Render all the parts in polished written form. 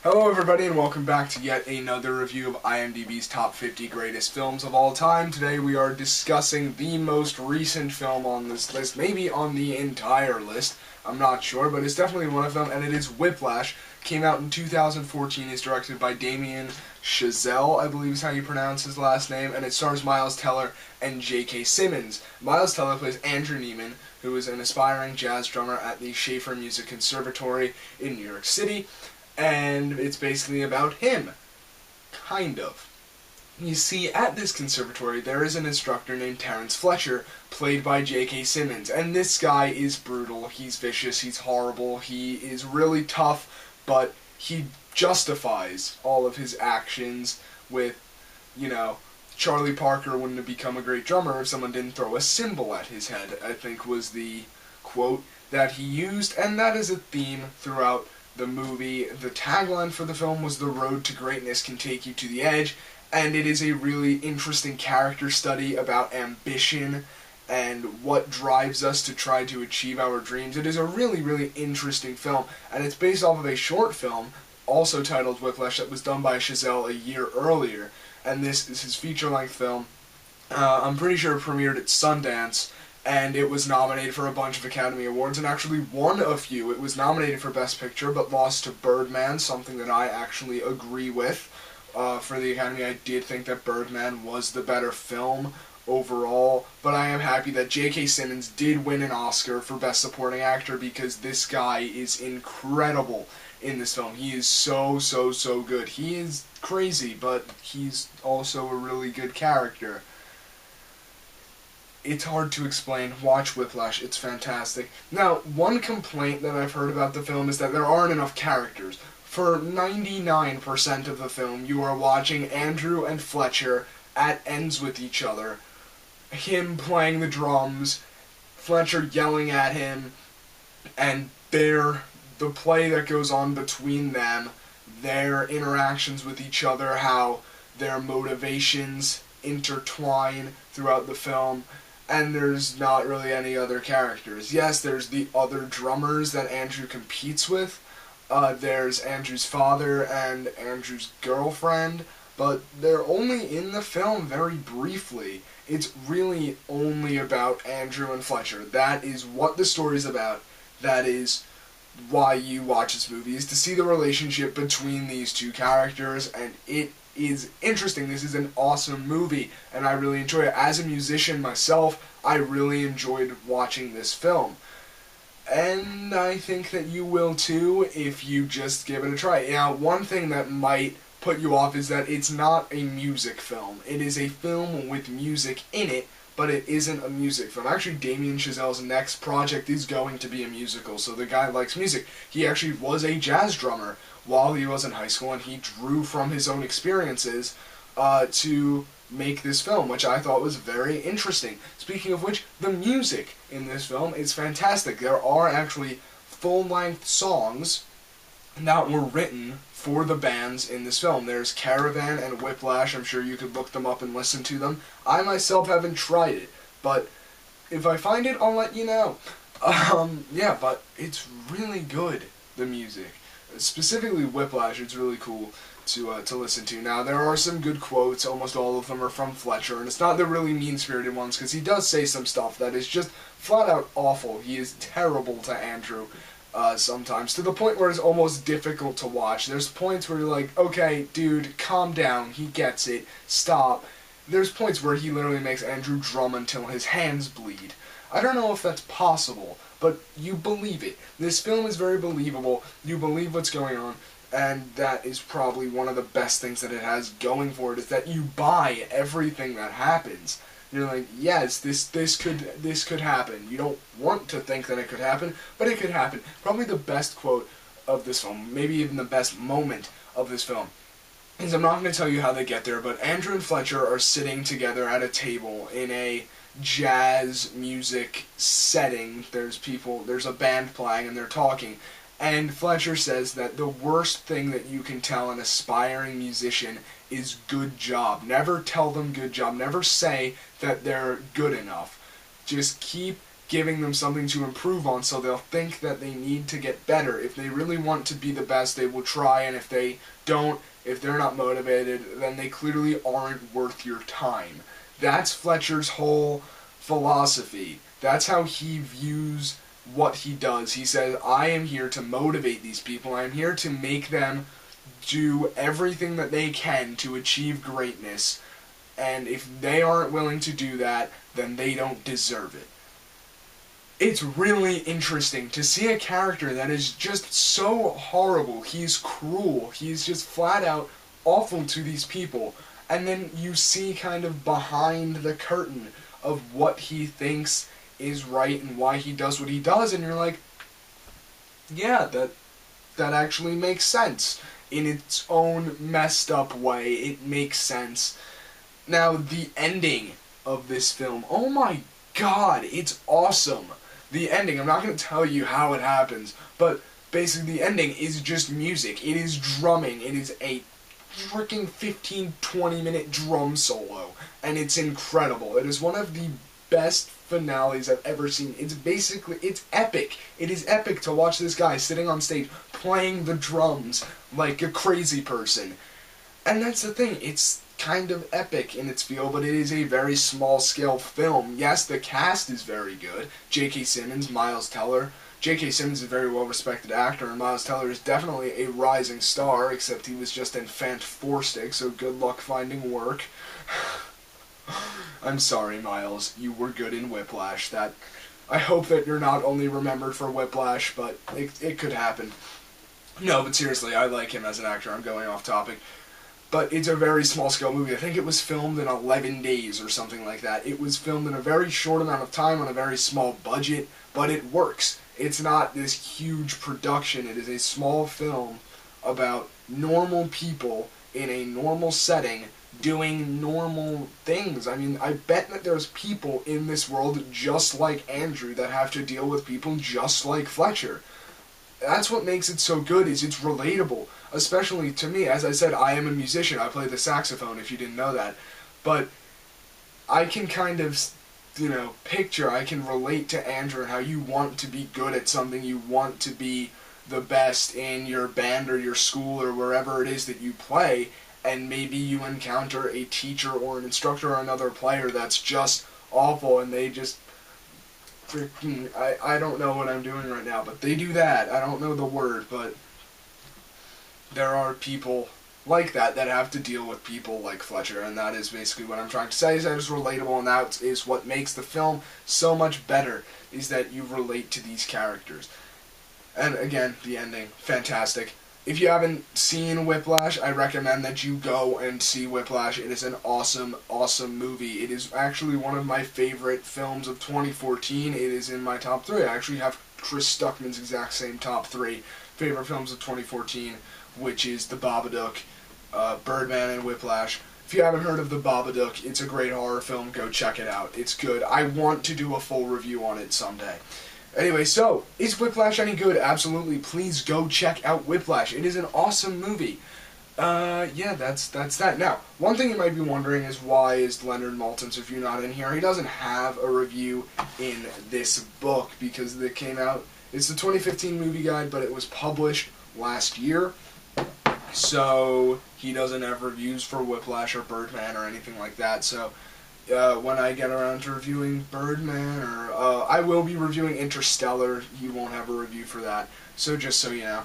Hello everybody and welcome back to yet another review of IMDb's top 50 greatest films of all time. Today we are discussing the most recent film on this list, maybe on the entire list, I'm not sure, but it's definitely one of them, and it is Whiplash. Came out in 2014, is directed by Damien Chazelle, I believe is how you pronounce his last name, and it stars Miles Teller and J.K. Simmons. Miles Teller plays Andrew Neiman, who is an aspiring jazz drummer at the Schaefer Music Conservatory in New York City. And it's basically about him. Kind of. You see, at this conservatory, there is an instructor named Terrence Fletcher, played by J.K. Simmons. And this guy is brutal, he's vicious, he's horrible, he is really tough, but he justifies all of his actions with, Charlie Parker wouldn't have become a great drummer if someone didn't throw a cymbal at his head, I think was the quote that he used, and that is a theme throughout the movie. The tagline for the film was "The road to greatness can take you to the edge," and it is a really interesting character study about ambition and what drives us to try to achieve our dreams. It is a really, really interesting film, and it's based off of a short film, also titled Whiplash, that was done by Chazelle a year earlier, and this is his feature-length film. I'm pretty sure it premiered at Sundance, and it was nominated for a bunch of Academy Awards, and actually won a few. It was nominated for Best Picture, but lost to Birdman, something that I actually agree with. For the Academy, I did think that Birdman was the better film overall, but I am happy that J.K. Simmons did win an Oscar for Best Supporting Actor, because this guy is incredible in this film. He is so good. He is crazy, but he's also a really good character. It's hard to explain. Watch Whiplash. It's fantastic. Now, one complaint that I've heard about the film is that there aren't enough characters. For 99% of the film, you are watching Andrew and Fletcher at ends with each other. Him playing the drums, Fletcher yelling at him, and the play that goes on between them, their interactions with each other, how their motivations intertwine throughout the film. And there's not really any other characters. Yes, there's the other drummers that Andrew competes with. There's Andrew's father and Andrew's girlfriend, but they're only in the film very briefly. It's really only about Andrew and Fletcher. That is what the story's about. That is why you watch this movie, is to see the relationship between these two characters, and it is interesting. This is an awesome movie, and I really enjoy it. As a musician myself, I really enjoyed watching this film. And I think that you will too if you just give it a try. Now, one thing that might put you off is that it's not a music film. It is a film with music in it, but it isn't a music film. Actually, Damien Chazelle's next project is going to be a musical, so the guy likes music. He actually was a jazz drummer while he was in high school, and he drew from his own experiences to make this film, which I thought was very interesting. Speaking of which, the music in this film is fantastic. There are actually full-length songs that were written for the bands in this film. There's Caravan and Whiplash. I'm sure you could look them up and listen to them. I myself haven't tried it, but if I find it, I'll let you know. Yeah, but it's really good, the music. Specifically Whiplash, it's really cool to listen to. Now, there are some good quotes. Almost all of them are from Fletcher, and it's not the really mean-spirited ones, because he does say some stuff that is just flat-out awful. He is terrible to Andrew sometimes, to the point where it's almost difficult to watch. There's points where you're like, okay, dude, calm down, he gets it, stop. There's points where he literally makes Andrew drum until his hands bleed. I don't know if that's possible, but you believe it. This film is very believable. You believe what's going on, and that is probably one of the best things that it has going for it, is that you buy everything that happens. You're like, yes, this could happen. You don't want to think that it could happen, but it could happen. Probably the best quote of this film, maybe even the best moment of this film, is, I'm not going to tell you how they get there, but Andrew and Fletcher are sitting together at a table in a jazz music setting. There's a band playing, and they're talking. And Fletcher says that the worst thing that you can tell an aspiring musician is good job. Never tell them good job. Never say that they're good enough. Just keep giving them something to improve on, so they'll think that they need to get better. If they really want to be the best, they will try, and if they don't, if they're not motivated, then they clearly aren't worth your time. That's Fletcher's whole philosophy. That's how he views what he does. He says, I am here to motivate these people. I am here to make them do everything that they can to achieve greatness, and if they aren't willing to do that, then they don't deserve it. It's really interesting to see a character that is just so horrible. He's cruel. He's just flat out awful to these people. And then you see kind of behind the curtain of what he thinks is right and why he does what he does, and you're like, yeah, that actually makes sense. In its own messed up way, it makes sense. Now, the ending of this film, oh my god, it's awesome. The ending, I'm not going to tell you how it happens, but basically the ending is just music. It is drumming. It is a freaking 15-20 minute drum solo, and it's incredible. It is one of the best finales I've ever seen. It's epic. It is epic to watch this guy sitting on stage playing the drums like a crazy person. And that's the thing, it's kind of epic in its feel, but it is a very small-scale film. Yes, the cast is very good. J.K. Simmons, Miles Teller. J.K. Simmons is a very well-respected actor, and Miles Teller is definitely a rising star, except he was just in Fantastic, so good luck finding work. I'm sorry, Miles. You were good in Whiplash. I hope that you're not only remembered for Whiplash, but it could happen. No, but seriously, I like him as an actor. I'm going off topic. But it's a very small-scale movie. I think it was filmed in 11 days or something like that. It was filmed in a very short amount of time on a very small budget, but it works. It's not this huge production. It is a small film about normal people in a normal setting doing normal things. I mean, I bet that there's people in this world just like Andrew that have to deal with people just like Fletcher. That's what makes it so good, is it's relatable. Especially to me. As I said, I am a musician. I play the saxophone, if you didn't know that. But I can kind of, picture, I can relate to Andrew and how you want to be good at something. You want to be the best in your band or your school or wherever it is that you play. And maybe you encounter a teacher or an instructor or another player that's just awful, and they just freaking, I don't know what I'm doing right now, but they do that. I don't know the word, but there are people like that have to deal with people like Fletcher, and that is basically what I'm trying to say, is that it's relatable, and that is what makes the film so much better, is that you relate to these characters. And again, the ending, fantastic. If you haven't seen Whiplash, I recommend that you go and see Whiplash. It is an awesome, awesome movie. It is actually one of my favorite films of 2014. It is in my top 3. I actually have Chris Stuckman's exact same top 3 favorite films of 2014, which is The Babadook, Birdman, and Whiplash. If you haven't heard of The Babadook, it's a great horror film. Go check it out. It's good. I want to do a full review on it someday. Anyway, so, is Whiplash any good? Absolutely. Please go check out Whiplash. It is an awesome movie. Yeah, that's that. Now, one thing you might be wondering is, why is Leonard Maltin's review not in here? He doesn't have a review in this book, because it came out, it's the 2015 movie guide, but it was published last year. So, he doesn't have reviews for Whiplash or Birdman or anything like that, so when I get around to reviewing Birdman, or I will be reviewing Interstellar, he won't have a review for that, so just so you know.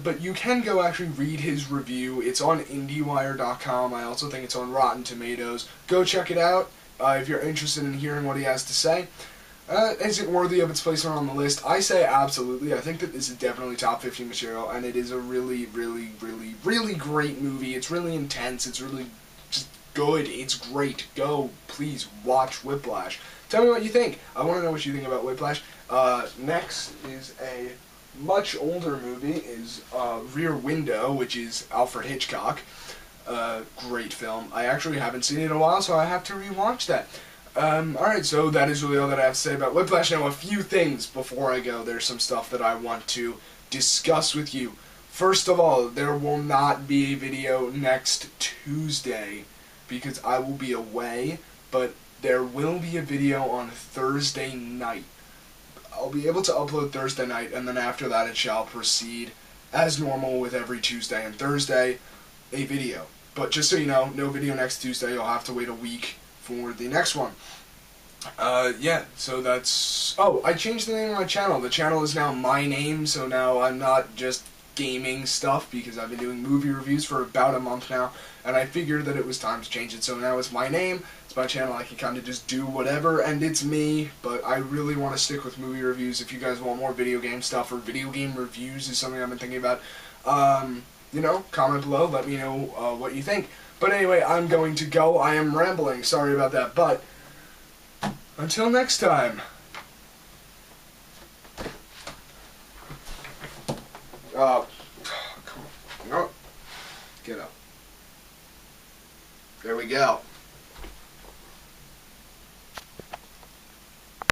But you can go actually read his review. It's on IndieWire.com. I also think it's on Rotten Tomatoes. Go check it out if you're interested in hearing what he has to say. Is it worthy of its placement on the list? I say absolutely. I think that this is definitely top 50 material, and it is a really, really, really, really great movie. It's really intense. It's really just good. It's great. Go, please, watch Whiplash. Tell me what you think. I want to know what you think about Whiplash. Next is a much older movie, is Rear Window, which is Alfred Hitchcock. Great film. I actually haven't seen it in a while, so I have to rewatch that. Alright, so that is really all that I have to say about Whiplash. Now, a few things before I go. There's some stuff that I want to discuss with you. First of all, there will not be a video next Tuesday, because I will be away, but there will be a video on Thursday night. I'll be able to upload Thursday night, and then after that it shall proceed as normal with every Tuesday and Thursday a video. But just so you know, no video next Tuesday. You'll have to wait a week for the next one. Yeah, so that's... Oh, I changed the name of my channel. The channel is now my name, so now I'm not just gaming stuff, because I've been doing movie reviews for about a month now, and I figured that it was time to change it. So now it's my name, it's my channel, I can kind of just do whatever, and it's me, but I really want to stick with movie reviews. If you guys want more video game stuff, or video game reviews is something I've been thinking about, you know, comment below, let me know what you think. But anyway, I'm going to go. I am rambling, sorry about that, but until next time. Come on. No. Get up. There we go.